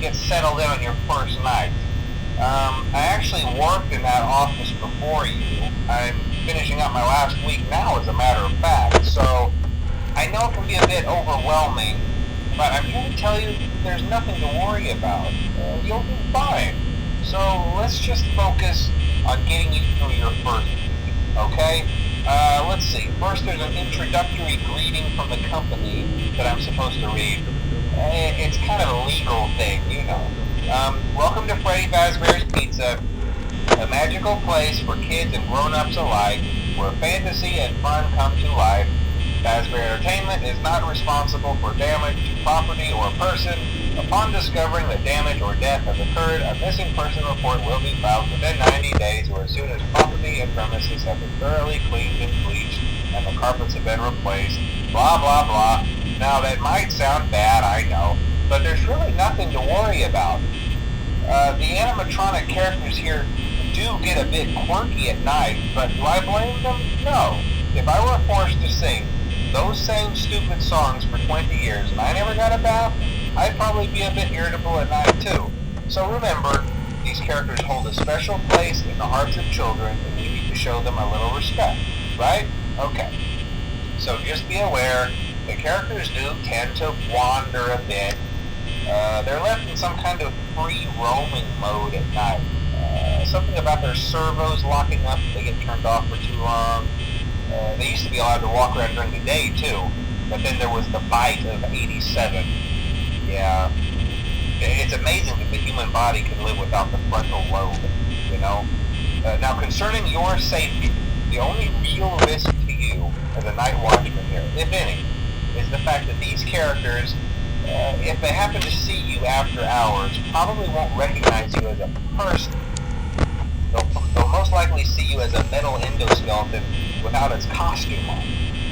get settled in on your first night. I actually worked in that office before you. I'm finishing up my last week now, as a matter of fact, so I know it can be a bit overwhelming, but I'm here to tell you there's nothing to worry about. You'll be fine. So let's just focus on getting you through your first week, okay? Let's see. First, there's an introductory greeting from the company that I'm supposed to read. It's kind of a legal thing, you know. Welcome to Freddy Fazbear's Pizza, a magical place for kids and grown-ups alike, where fantasy and fun come to life. Fazbear Entertainment is not responsible for damage to property or person. Upon discovering that damage or death has occurred, a missing person report will be filed within 90 days or as soon as property and premises have been thoroughly cleaned and bleached and the carpets have been replaced. Blah, blah, blah. Now, that might sound bad, I know, but there's really nothing to worry about. The animatronic characters here do get a bit quirky at night, but do I blame them? No. If I were forced to sing those same stupid songs for 20 years and I never got a bath, I'd probably be a bit irritable at night too. So remember, these characters hold a special place in the hearts of children and we need to show them a little respect, right? Okay. So just be aware, the characters do tend to wander a bit. They're left in some kind of free roaming mode at night. Something about their servos locking up if they get turned off for too long. They used to be allowed to walk around during the day too, but then there was the bite of 87. Yeah, it's amazing that the human body can live without the frontal lobe, you know? Now, concerning your safety, the only real risk to you as a night watchman here, if any, is the fact that these characters, if they happen to see you after hours, probably won't recognize you as a person. They'll most likely see you as a metal endoskeleton without its costume on.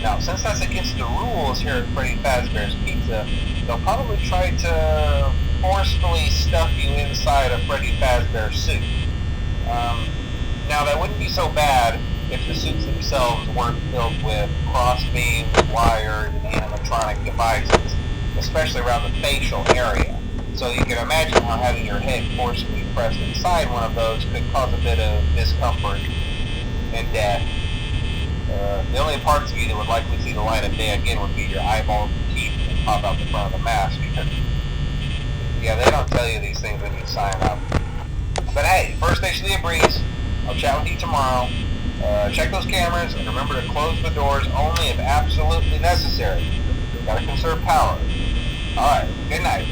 Now, since that's against the rules here at Freddy Fazbear's Pizza, they'll probably try to forcefully stuff you inside a Freddy Fazbear suit. Now, that wouldn't be so bad if the suits themselves weren't filled with crossbeams, wires, and animatronic devices, especially around the facial area. So you can imagine how having your head forcefully pressed inside one of those could cause a bit of discomfort and death. The only parts of you that would likely see the light of day again would be your eyeballs and teeth that pop out the front of the mask. Yeah, they don't tell you these things when you sign up. But hey, first station of the breeze. I'll chat with you tomorrow. Check those cameras and remember to close the doors only if absolutely necessary. Gotta conserve power. Alright, good night.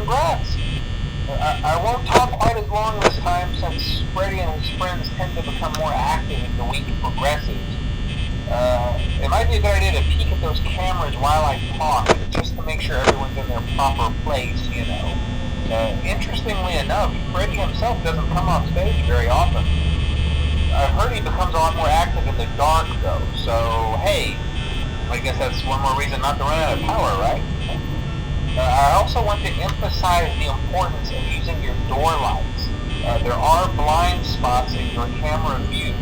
congrats. I won't talk quite as long this time since Freddy and his friends tend to become more active as the week progresses. It might be a good idea to peek at those cameras while I talk, just to make sure everyone's in their proper place, you know. Interestingly enough, Freddy himself doesn't come off stage very often. I've heard he becomes a lot more active in the dark, though, so hey, I guess that's one more reason not to run out of power, right? I also want to emphasize the importance of using your door lights. There are blind spots in your camera view,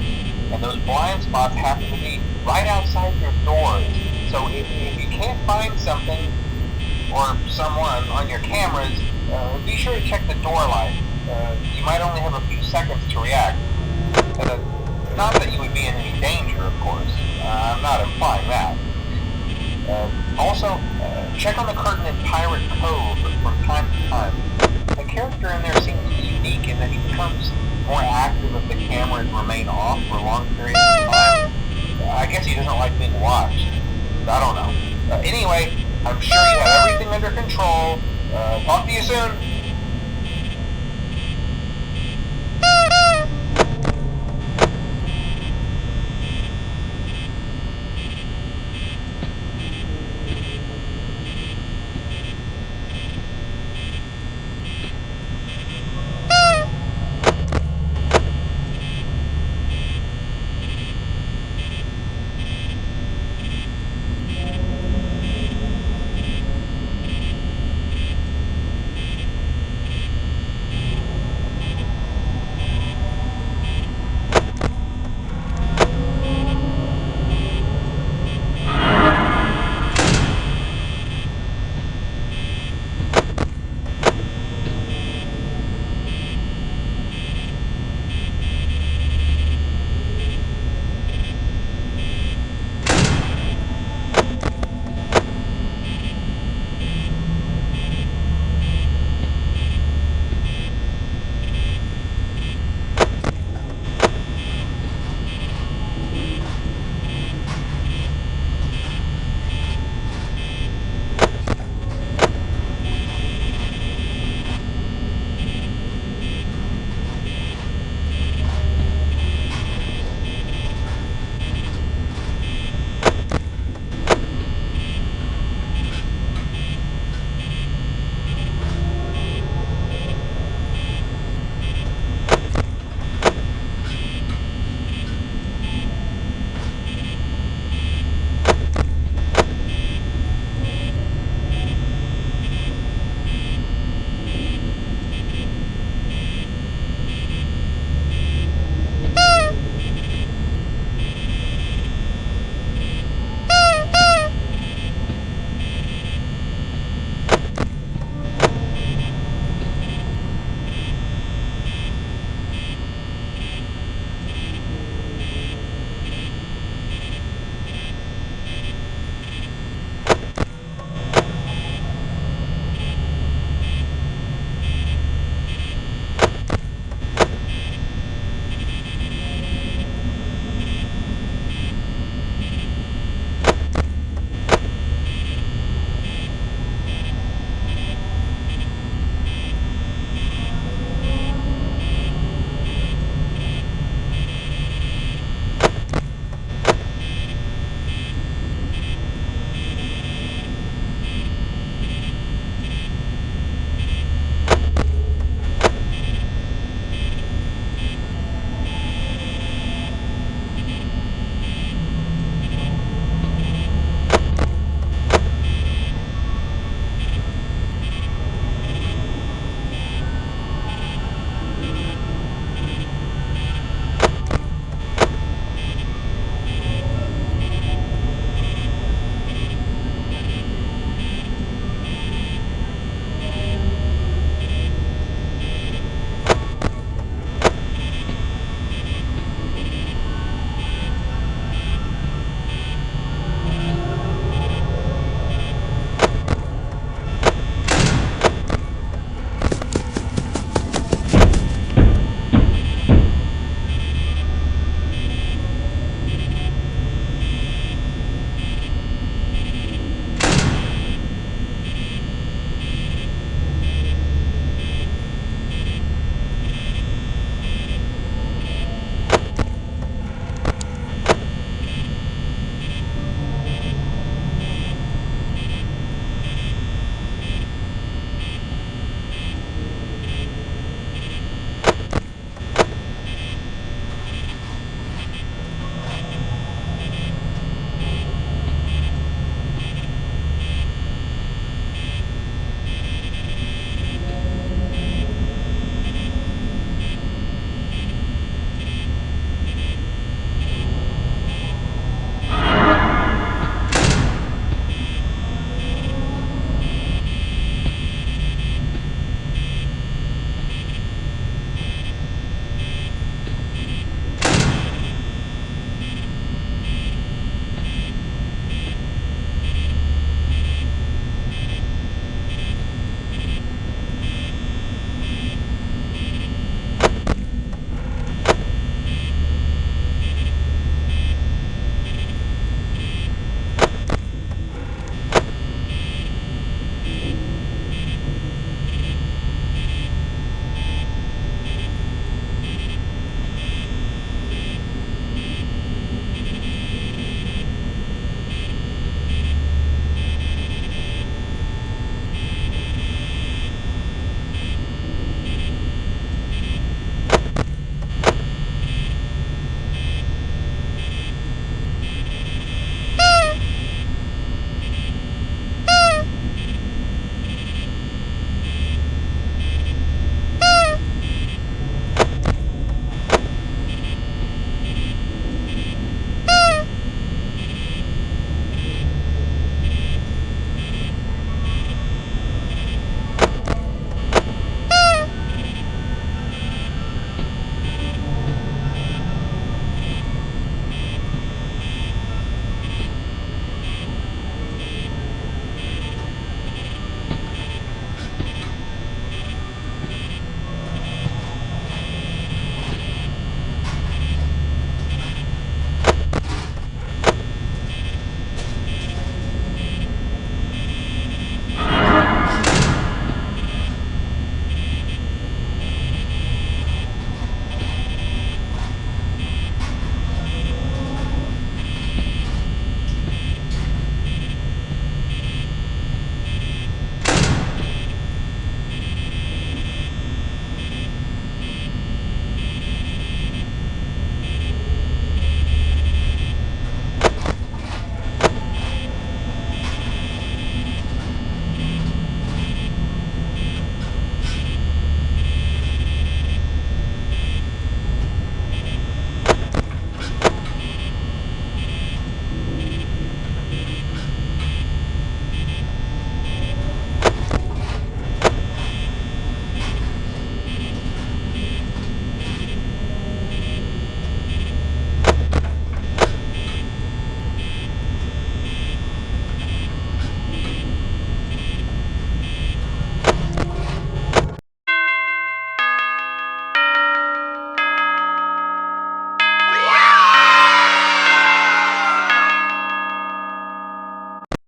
and those blind spots happen to be right outside your doors. So if you can't find something or someone on your cameras, be sure to check the door light. You might only have a few seconds to react. Not that you would be in any danger, of course. I'm not implying that. Also, check on the curtain in Pirate Cove from time to time. The character in there seems unique in that he becomes more active if the cameras remain off for long periods of time. I guess he doesn't like being watched. I don't know. Anyway, I'm sure you have everything under control. Talk to you soon.